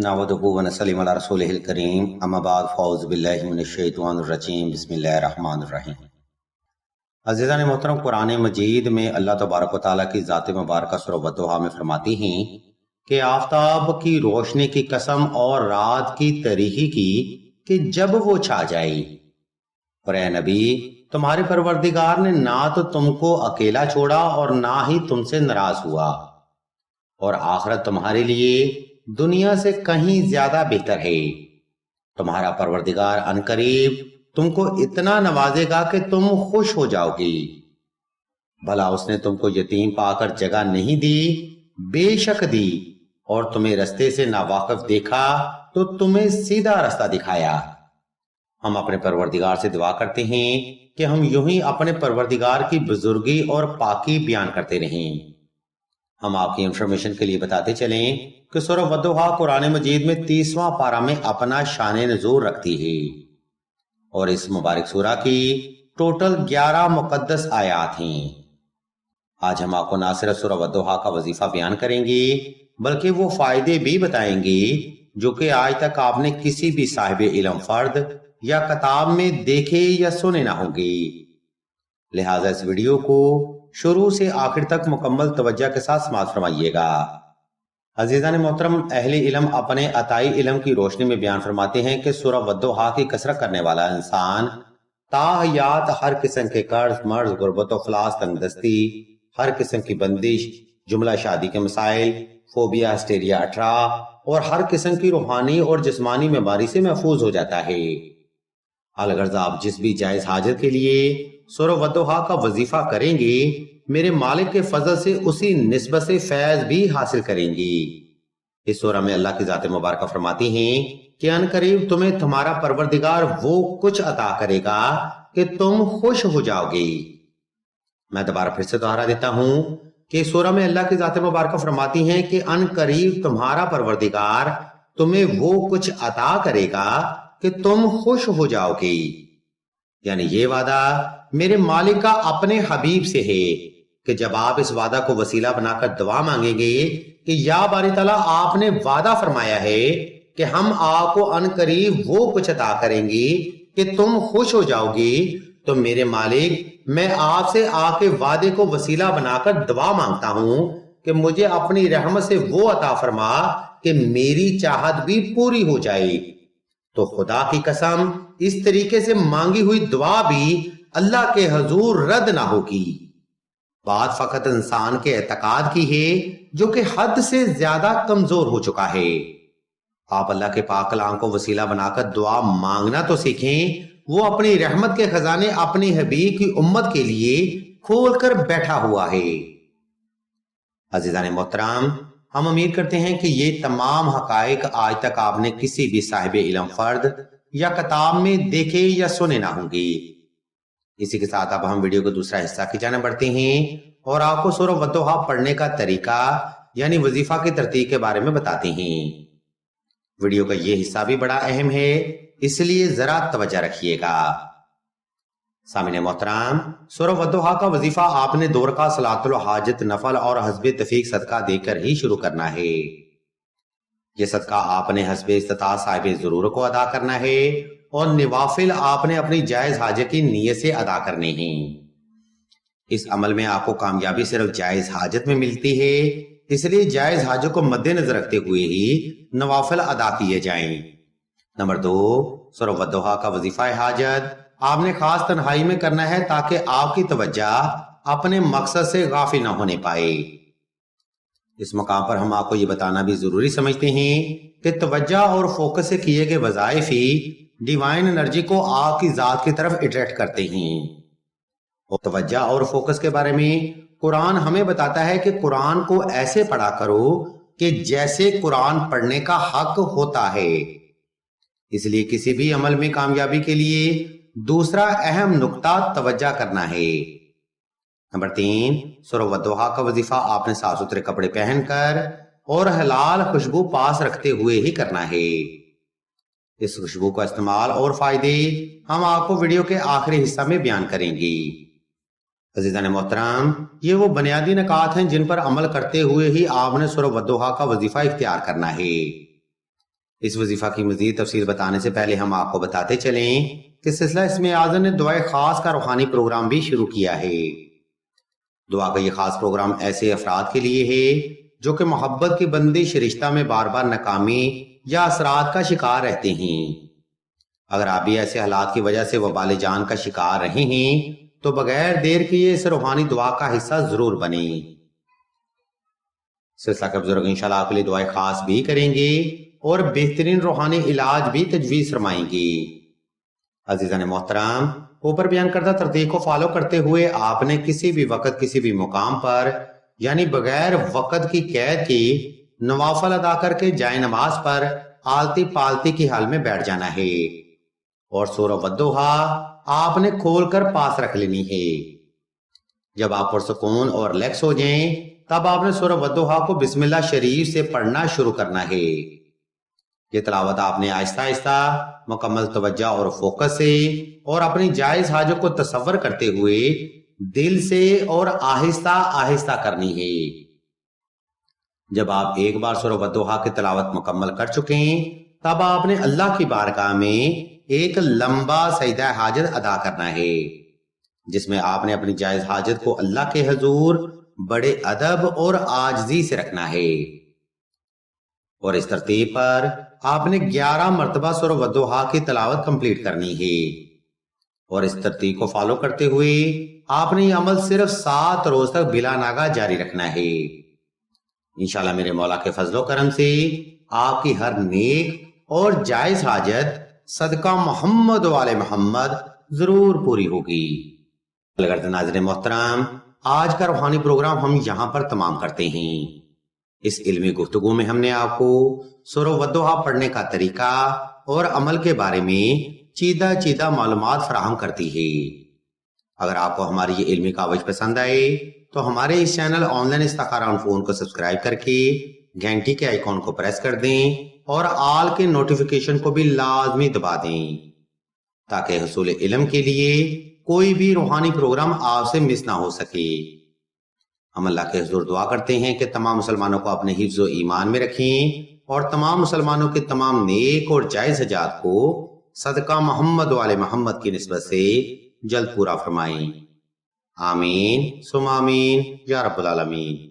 नहमदुहु व नसल्लिमु अला रसूलिहिल करीम अम्मा बाद फ़ौज़ु बिल्लाहि मिनश शैतानिर रजीम बिस्मिल्लाहिर रहमानिर रहीम। अज़ीज़ान मोहतरम, कुरान मजीद में अल्लाह तबारक व तआला की ज़ात मुबारक सूरह वद्दुहा में फरमाती हैं कि आफताब की रोशनी की कसम और रात की तरीही की कि जब वो छा जाए। और ए नबी, तुम्हारे परवरदिगार ने ना तो तुमको अकेला छोड़ा और ना ही तुमसे नाराज हुआ, और आखिरत तुम्हारे लिए दुनिया से कहीं ज्यादा बेहतर है। तुम्हारा परवरदिगार अनकरीब तुमको इतना नवाजेगा कि तुम खुश हो जाओगी। भला उसने तुमको यतीम पाकर जगह नहीं दी? बेशक दी। और तुम्हें रस्ते से नावाकिफ देखा तो तुम्हें सीधा रास्ता दिखाया। हम अपने परवरदिगार से दुआ करते हैं कि हम यूं ही अपने परवरदिगार की बुजुर्गी और पाकी बयान करते रहें। हम आपकी इंफॉर्मेशन के लिए बताते चलें कि सूरह वद्दुहा कुरान मजीद में 30वां पारा में अपना शान नुज़ूल रखती है, और इस मुबारक सूरा की टोटल 11 मुकद्दस आयात हैं। आज हम आपको ना सिर्फ सूरह वद्दुहा का वजीफा बयान करेंगे, बल्कि वो फायदे भी बताएंगे जो कि आज तक आपने किसी भी साहिब इल्म फर्द या किताब में देखे या सुने ना होंगे। लिहाजा इस वीडियो को शुरू से आखिर तक मुकम्मल तवज्जो के साथ समाअत फरमाइएगा। अजीज़ान मोहतरम, अहले इल्म अपने अताई इल्म की रोशनी में बयान फरमाते हैं कि सूरह वद्दुहा की कसरत करने वाला इंसान ताहयात हर किस्म के कर्ज, मर्ज, गुर्बत, अफलास, तंगदस्ती, हर किस्म की बंदिश, जुमला शादी के मसाइल, फोबिया, हिस्टेरिया, अठरा और हर किस्म की रूहानी और जिस्मानी बीमारी से महफूज हो जाता है। अलगर्ज आप जिस भी जायज हाजत के लिए सूरह वद्दुहा का वजीफा करेंगे, मेरे मालिक के फजल से उसी निस्बत से फैज भी हासिल करेंगी। इस सूरह में अल्लाह की जात मुबारक फरमाती हैं कि अनकरीब तुम्हें तुम्हारा परवरदिगार वो कुछ अता करेगा कि तुम खुश हो जाओगे। मैं दोबारा फिर से दोहरा देता हूं कि सूरह में अल्लाह की जात मुबारक फरमाती हैं कि अनकरीब तुम्हारा परवरदिगार तुम्हें वो कुछ अता करेगा कि तुम खुश हो जाओगे। यानी ये वादा मेरे मालिक का अपने हबीब से है कि जब आप इस वादा को वसीला बनाकर दुआ मांगेंगे कि या बारी ताला, आपने वादा फरमाया है कि हम आपको अनकरीब वो कुछ अता करेंगे कि तुम खुश हो जाओगी, तो मेरे मालिक, मैं आपसे आके वादे को वसीला बनाकर दुआ मांगता हूं कि मुझे अपनी रहमत से वो अता फरमा कि मेरी चाहत भी पूरी हो जाए। तो खुदा की कसम, इस तरीके से मांगी हुई दुआ भी अल्लाह के हजूर रद्द ना होगी। बात फकत इंसान के एतकाद की है जो कि हद से ज्यादा कमजोर हो चुका है। आप अल्लाह के पाक कलाम को वसीला बनाकर दुआ मांगना तो सीखें। वो अपनी रहमत के खजाने अपनी हबीब की उम्मत के लिए खोल कर बैठा हुआ है। अजीजान मोहतरम, हम उम्मीद करते हैं कि ये तमाम हकायक आज तक आपने किसी भी साहिब इल्म फर्द या किताब में देखे या सुने ना होंगे। इसी के साथ अब हम वीडियो को दूसरा हिस्सा की जाने बढ़ते हैं और आपको सूरह वद्दुहा पढ़ने का तरीका यानी वजीफा की तरतीब के बारे में बताते हैं। वीडियो का ये हिस्सा भी बड़ा अहम है, इसलिए जरा तवज्जो रखिएगा। सामिने मोहतरम, सूरह वद्दुहा का वजीफा आपने 2 रकात सलातुल हाजत नफल और हस्बे तफीक सदका देकर ही शुरू करना है। ये सदका आपने हस्बे इस्तिताअत साहिब जरूरत को अदा करना है और नवाफिल आपने अपनी जायज हाजत की नीयत से अदा करने हैं। इस अमल में आपको कामयाबी सिर्फ जायज हाजत में मिलती है, इसलिए जायज हाजत को मद्देनजर रखते हुए ही नवाफिल अदा किए जाएं। नंबर 2, सूरह वद्दुहा का वजीफा हाजत आपने खास तन्हाई में करना है ताकि आपकी तवज्जो अपने मकसद से गाफिल न होने पाए। इस मकाम पर हम आपको ये बताना भी जरूरी समझते हैं कि तवज्जो और फोकस से किए गए वज़ाइफ ही डिवाइन एनर्जी को आपकी जात की तरफ अट्रैक्ट करते हैं। और तवज्जो और फोकस के बारे में कुरान हमें बताता है कि कुरान को ऐसे पढ़ा करो कि जैसे कुरान पढ़ने का हक होता है। इसलिए किसी भी अमल में कामयाबी के लिए दूसरा अहम नुक्ता तवज्जो करना है। नंबर 3, सूरह वद्दुहा का वजीफा आपने साफ सुथरे कपड़े पहनकर और हलाल खुशबू पास रखते हुए ही करना है। इस खुशबू का इस्तेमाल और फायदे हम आपको वीडियो के आखिरी हिस्सा में बयान करेंगे। अजीजान मोहतरम, ये वो बुनियादी नकात हैं जिन पर अमल करते हुए ही आपने सूरह वद्दुहा का वजीफा इख्तियार करना है। اس وظیفہ کی مزید تفصیل بتانے سے پہلے ہم آپ کو بتاتے چلیں کہ سلسلہ اسم اعظم نے دعائے خاص کا روحانی پروگرام بھی شروع کیا ہے۔ دعا کا یہ خاص پروگرام ایسے افراد کے لیے ہے جو کہ محبت کی بندش رشتہ میں بار بار ناکامی یا اثرات کا شکار رہتے ہیں۔ اگر آپ بھی ایسے حالات کی وجہ سے وبال جان کا شکار رہے ہیں تو بغیر دیر کیے اس روحانی دعا کا حصہ ضرور بنیں۔ سلسلہ کے بزرگ انشاءاللہ آپ کے لیے دعائیں خاص بھی کریں گے اور بہترین روحانی علاج بھی تجویز فرمائیں گے۔ عزیزان محترم، اوپر بیان کردہ ترتیب کو فالو کرتے ہوئے آپ نے کسی بھی وقت کسی بھی مقام پر یعنی بغیر وقت کی قید کی نوافل ادا کر کے جائے نماز پر آلتی پالتی کی حال میں بیٹھ جانا ہے اور سورہ والضحیٰ آپ نے کھول کر پاس رکھ لینی ہے۔ جب آپ پرسکون اور ریلیکس ہو جائیں تب آپ نے سورہ والضحیٰ کو بسم اللہ شریف سے پڑھنا شروع کرنا ہے۔ یہ تلاوت آپ نے آہستہ آہستہ مکمل توجہ اور فوکس سے اور اپنی جائز حاجت کو تصور کرتے ہوئے دل سے اور آہستہ آہستہ کرنی ہے۔ جب آپ ایک بار سورہ والضحیٰ کی تلاوت مکمل کر چکے تب آپ نے اللہ کی بارگاہ میں ایک لمبا سجدہ حاجت ادا کرنا ہے جس میں آپ نے اپنی جائز حاجت کو اللہ کے حضور بڑے ادب اور عاجزی سے رکھنا ہے، اور اس ترتیب پر آپ نے 11 مرتبہ سورہ والضحیٰ کی تلاوت کمپلیٹ کرنی ہے، اور اس ترتیب کو فالو کرتے ہوئے آپ نے یہ عمل صرف 7 روز تک بلا ناغہ جاری رکھنا ہے۔ انشاءاللہ میرے مولا کے فضل و کرم سے آپ کی ہر نیک اور جائز حاجت صدقہ محمد و آل محمد ضرور پوری ہوگی۔ ناظرین محترم، آج کا روحانی پروگرام ہم یہاں پر تمام کرتے ہیں۔ اس علمی گفتگو میں ہم نے آپ کو سورہ والضحیٰ پڑھنے کا طریقہ اور عمل کے بارے میں چیدہ معلومات فراہم کرتی ہے۔ اگر آپ کو ہماری یہ علمی کاوش پسند آئے تو ہمارے اس چینل آن لائن استخارہ آن فون کو سبسکرائب کر کے گھنٹی کے آئیکن کو پریس کر دیں اور آل کے نوٹیفیکیشن کو بھی لازمی دبا دیں تاکہ حصول علم کے لیے کوئی بھی روحانی پروگرام آپ سے مس نہ ہو سکے۔ ہم اللہ کے حضور دعا کرتے ہیں کہ تمام مسلمانوں کو اپنے حفظ و ایمان میں رکھیں اور تمام مسلمانوں کے تمام نیک اور جائز حاجات کو صدقہ محمد و آل محمد کی نسبت سے جلد پورا فرمائیں۔ آمین ثم آمین یا رب العالمین۔